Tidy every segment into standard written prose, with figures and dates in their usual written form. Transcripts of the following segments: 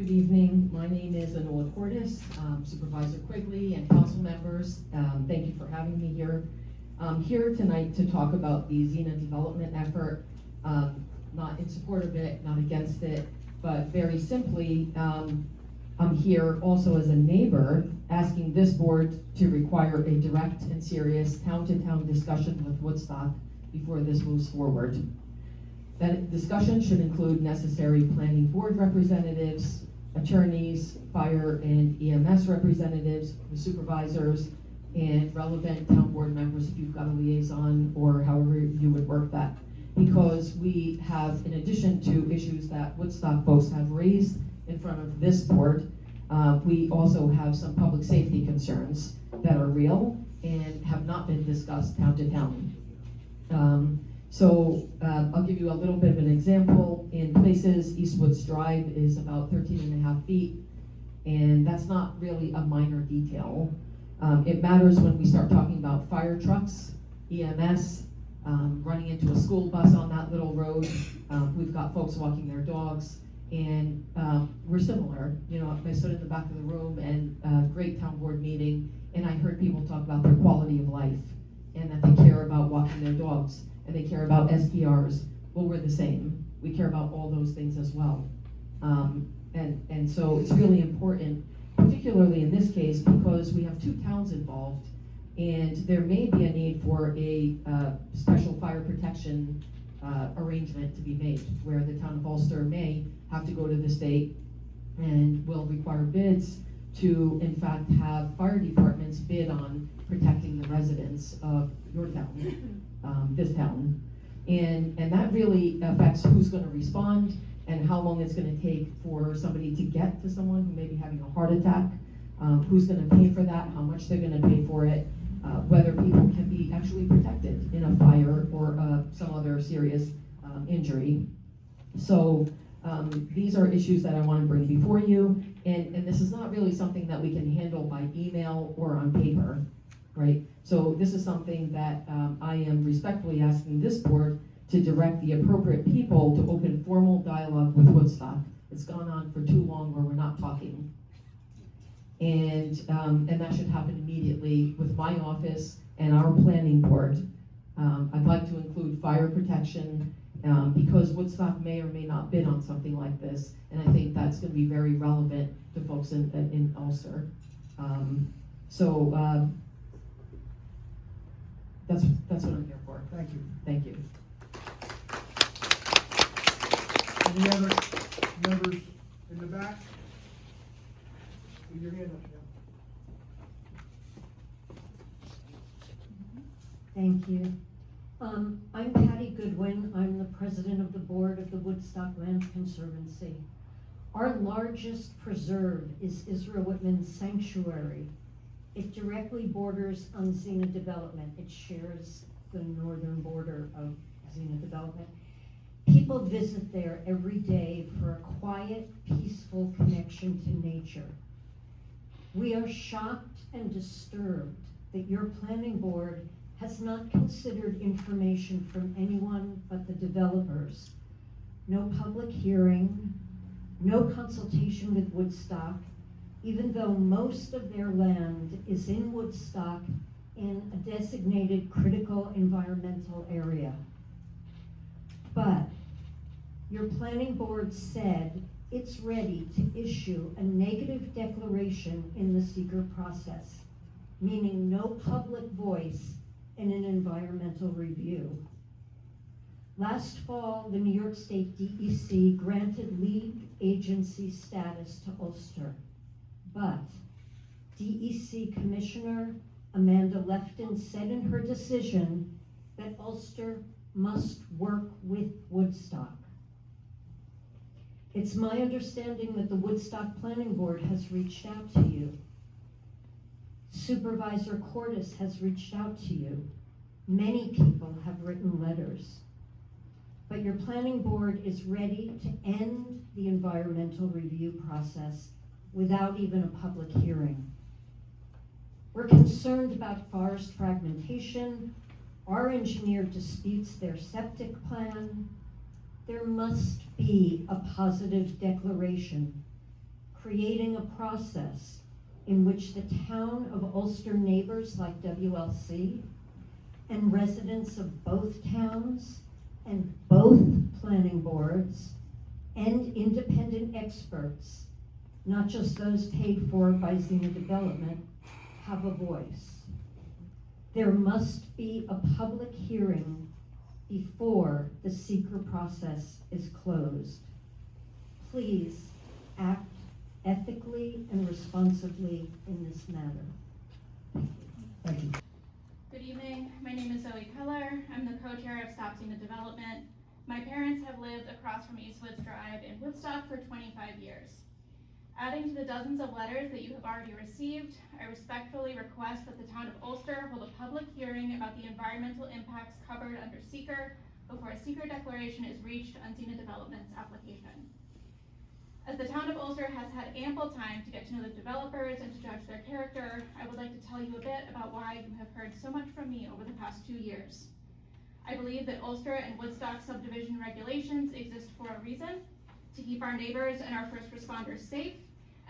Good evening. My name is Zena Development, Supervisor Quigley and council members. Thank you for having me here. I'm here tonight to talk about the Zena Development effort, not in support of it, not against it, but very simply, I'm here also as a neighbor asking this board to require a direct and serious town-to-town discussion with Woodstock before this moves forward. That discussion should include necessary planning board representatives, attorneys, fire and EMS representatives, the supervisors, and relevant town board members if you've got a liaison or however you would work that. Because we have, in addition to issues that Woodstock folks have raised in front of this board, we also have some public safety concerns that are real and have not been discussed town to town. I'll give you a little bit of an example. In places, Eastwood's Drive is about 13.5 feet, and that's not really a minor detail. It matters when we start talking about fire trucks, EMS, running into a school bus on that little road. We've got folks walking their dogs, and we're similar. You know, I stood in the back of the room and great town board meeting, and I heard people talk about their quality of life and that they care about walking their dogs and they care about STRs. Well, we're the same. We care about all those things as well. And so it's really important, particularly in this case, because we have two towns involved, and there may be a need for a special fire protection arrangement to be made, where the town of Ulster may have to go to the state and will require bids to, in fact, have fire departments bid on protecting the residents of your town, this town. And that really affects who's going to respond and how long it's going to take for somebody to get to someone who may be having a heart attack, who's going to pay for that, how much they're going to pay for it, whether people can be actually protected in a fire or some other serious injury. So these are issues that I want to bring before you, and this is not really something that we can handle by email or on paper, right? So this is something that I am respectfully asking this board to direct the appropriate people to open formal dialogue with Woodstock. It's gone on for too long where we're not talking. And that should happen immediately with my office and our planning board. I'd like to include fire protection because Woodstock may or may not bid on something like this, and I think that's going to be very relevant to folks in Ulster. That's what I'm here for. Thank you. Thank you. Any other members in the back? Put your hand up, Jim. Thank you. I'm Patty Goodwin. I'm the president of the board of the Woodstock Land Conservancy. Our largest preserve is Israel Whitman Sanctuary. It directly borders on Zena Development. It shares the northern border of Zena Development. People visit there every day for a quiet, peaceful connection to nature. We are shocked and disturbed that your planning board has not considered information from anyone but the developers. No public hearing, no consultation with Woodstock, even though most of their land is in Woodstock in a designated critical environmental area. But your planning board said it's ready to issue a negative declaration in the seeker process, meaning no public voice in an environmental review. Last fall, the New York State DEC granted lead agency status to Ulster, but DEC Commissioner Amanda Lefton said in her decision that Ulster must work with Woodstock. It's my understanding that the Woodstock Planning Board has reached out to you. Supervisor Cordes has reached out to you. Many people have written letters. But your planning board is ready to end the environmental review process without even a public hearing. We're concerned about forest fragmentation. Our engineer disputes their septic plan. There must be a positive declaration creating a process in which the town of Ulster neighbors like WLC and residents of both towns and both planning boards and independent experts, not just those paid for by Zena Development, have a voice. There must be a public hearing before the seeker process is closed. Please act ethically and responsibly in this matter. Thank you. Good evening, my name is Zoe Keller. I'm the co-chair of Stop Zena Development. My parents have lived across from Eastwoods Drive in Woodstock for 25 years. Adding to the dozens of letters that you have already received, I respectfully request that the town of Ulster hold a public hearing about the environmental impacts covered under seeker before a seeker declaration is reached on Zena Development's application. As the town of Ulster has had ample time to get to know the developers and to judge their character, I would like to tell you a bit about why you have heard so much from me over the past 2 years. I believe that Ulster and Woodstock subdivision regulations exist for a reason, to keep our neighbors and our first responders safe,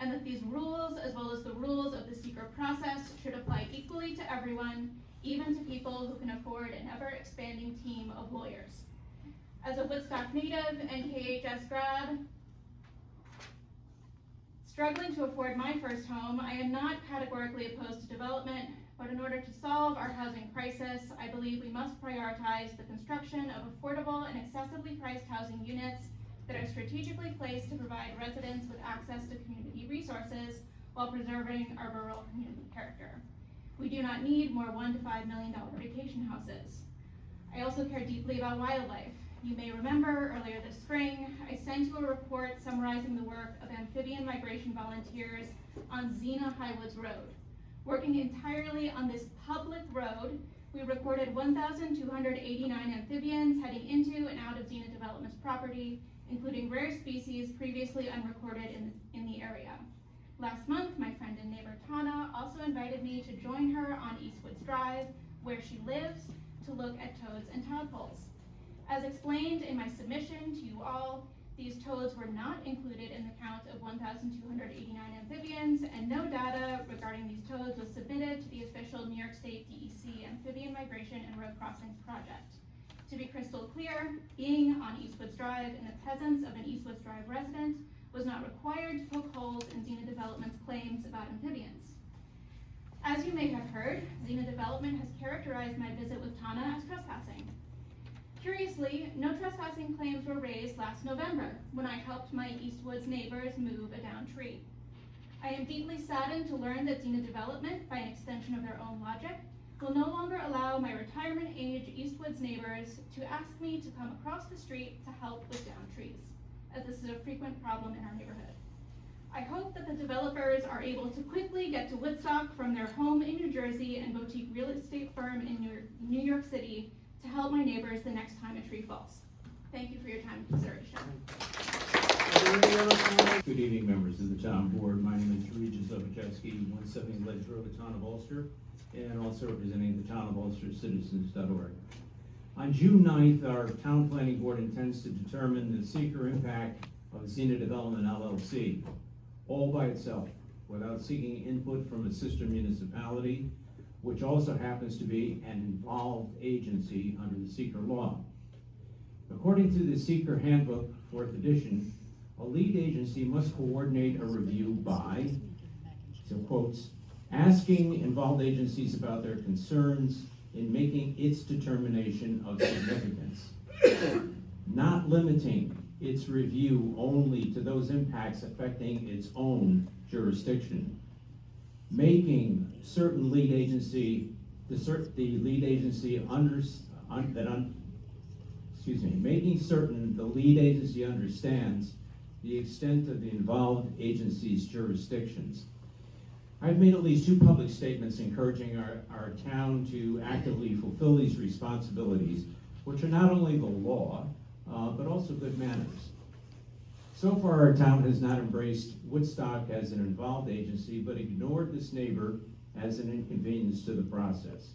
and that these rules, as well as the rules of the seeker process, should apply equally to everyone, even to people who can afford an ever-expanding team of lawyers. As a Woodstock native and KHS grad, struggling to afford my first home, I am not categorically opposed to development, but in order to solve our housing crisis, I believe we must prioritize the construction of affordable and accessibly priced housing units that are strategically placed to provide residents with access to community resources while preserving our rural community character. We do not need more $1 to $5 million vacation houses. I also care deeply about wildlife. You may remember earlier this spring, I sent you a report summarizing the work of amphibian migration volunteers on Zena Highwoods Road. Working entirely on this public road, we recorded 1,289 amphibians heading into and out of Zena Development's property, including rare species previously unrecorded in the area. Last month, my friend and neighbor Tana also invited me to join her on Eastwoods Drive, where she lives, to look at toads and tadpoles. As explained in my submission to you all, these toads were not included in the count of 1,289 amphibians, and no data regarding these toads was submitted to the official New York State DEC Amphibian Migration and Road Crossings Project. To be crystal clear, being on Eastwoods Drive in the presence of an Eastwoods Drive resident was not required to poke holes in Zena Development's claims about amphibians. As you may have heard, Zena Development has characterized my visit with Tana as trespassing. Curiously, no trespassing claims were raised last November when I helped my Eastwoods neighbors move a downed tree. I am deeply saddened to learn that Zena Development, by an extension of their own logic, will no longer allow my retirement age Eastwoods neighbors to ask me to come across the street to help with downed trees, as this is a frequent problem in our neighborhood. I hope that the developers are able to quickly get to Woodstock from their home in New Jersey and boutique real estate firm in New York City to help my neighbors the next time a tree falls. Thank you for your time and consideration. Good evening, members of the town board. My name is Regis Zovachevsky, 170 Ledge Road, the town of Ulster, and also representing the town of Ulster Citizens.org. On June 9th, our town planning board intends to determine the seeker impact of Zena Development LLC, all by itself, without seeking input from a sister municipality, which also happens to be an involved agency under the seeker law. According to the Seeker Handbook, 4th edition, a lead agency must coordinate a review by, so quotes, asking involved agencies about their concerns in making its determination of significance, not limiting its review only to those impacts affecting its own jurisdiction, making certain lead agency, making certain the lead agency understands the extent of the involved agency's jurisdictions. I've made at least 2 public statements encouraging our town to actively fulfill these responsibilities, which are not only the law, but also good manners. So far, our town has not embraced Woodstock as an involved agency, but ignored this neighbor as an inconvenience to the process.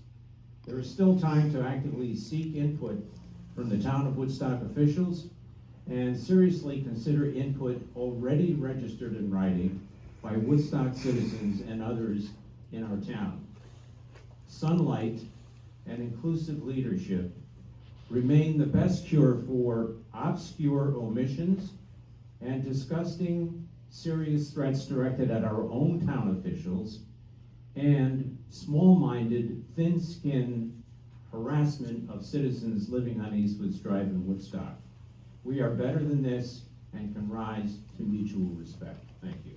There is still time to actively seek input from the town of Woodstock officials and seriously consider input already registered in writing by Woodstock citizens and others in our town. Sunlight and inclusive leadership remain the best cure for obscure omissions and disgusting, serious threats directed at our own town officials and small-minded, thin-skinned harassment of citizens living on Eastwoods Drive in Woodstock. We are better than this and can rise to mutual respect. Thank you.